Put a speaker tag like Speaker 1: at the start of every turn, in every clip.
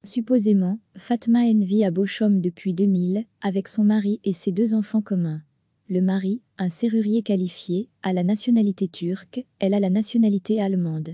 Speaker 1: Supposément, Fatma N vit à Bochum depuis 2000, avec son mari et ses 2 enfants communs. Le mari, un serrurier qualifié, a la nationalité turque, elle a la nationalité allemande.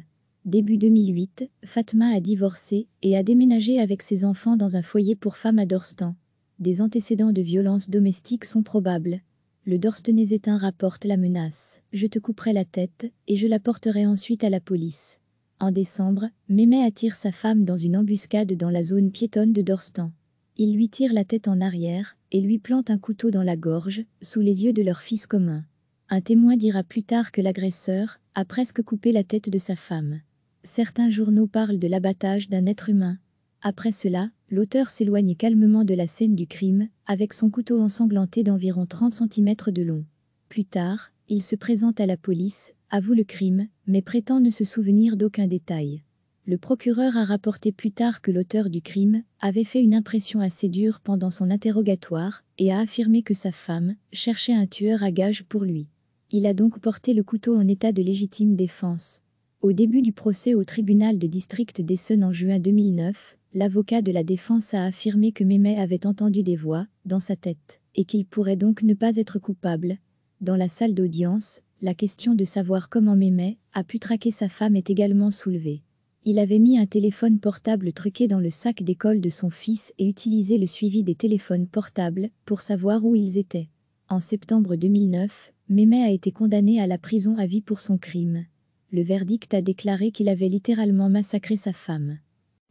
Speaker 1: Début 2008, Fatma a divorcé et a déménagé avec ses enfants dans un foyer pour femmes à Dorsten. Des antécédents de violences domestiques sont probables. Le Dorstenaisetain rapporte la menace. « Je te couperai la tête et je la porterai ensuite à la police ». En décembre, Mehmet attire sa femme dans une embuscade dans la zone piétonne de Dorsten. Il lui tire la tête en arrière et lui plante un couteau dans la gorge, sous les yeux de leur fils commun. Un témoin dira plus tard que l'agresseur a presque coupé la tête de sa femme. Certains journaux parlent de l'abattage d'un être humain. Après cela, l'auteur s'éloigne calmement de la scène du crime, avec son couteau ensanglanté d'environ 30 cm de long. Plus tard, il se présente à la police, avoue le crime, mais prétend ne se souvenir d'aucun détail. Le procureur a rapporté plus tard que l'auteur du crime avait fait une impression assez dure pendant son interrogatoire et a affirmé que sa femme cherchait un tueur à gages pour lui. Il a donc porté le couteau en état de légitime défense. Au début du procès au tribunal de district d'Essen en juin 2009, l'avocat de la défense a affirmé que Mehmet avait entendu des voix dans sa tête et qu'il pourrait donc ne pas être coupable. Dans la salle d'audience, la question de savoir comment Mehmet a pu traquer sa femme est également soulevée. Il avait mis un téléphone portable truqué dans le sac d'école de son fils et utilisé le suivi des téléphones portables pour savoir où ils étaient. En septembre 2009, Mehmet a été condamné à la prison à vie pour son crime. Le verdict a déclaré qu'il avait littéralement massacré sa femme.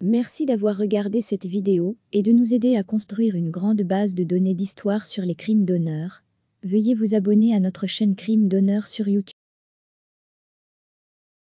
Speaker 1: Merci d'avoir regardé cette vidéo et de nous aider à construire une grande base de données d'histoire sur les crimes d'honneur. Veuillez vous abonner à notre chaîne Crimes d'honneur sur YouTube.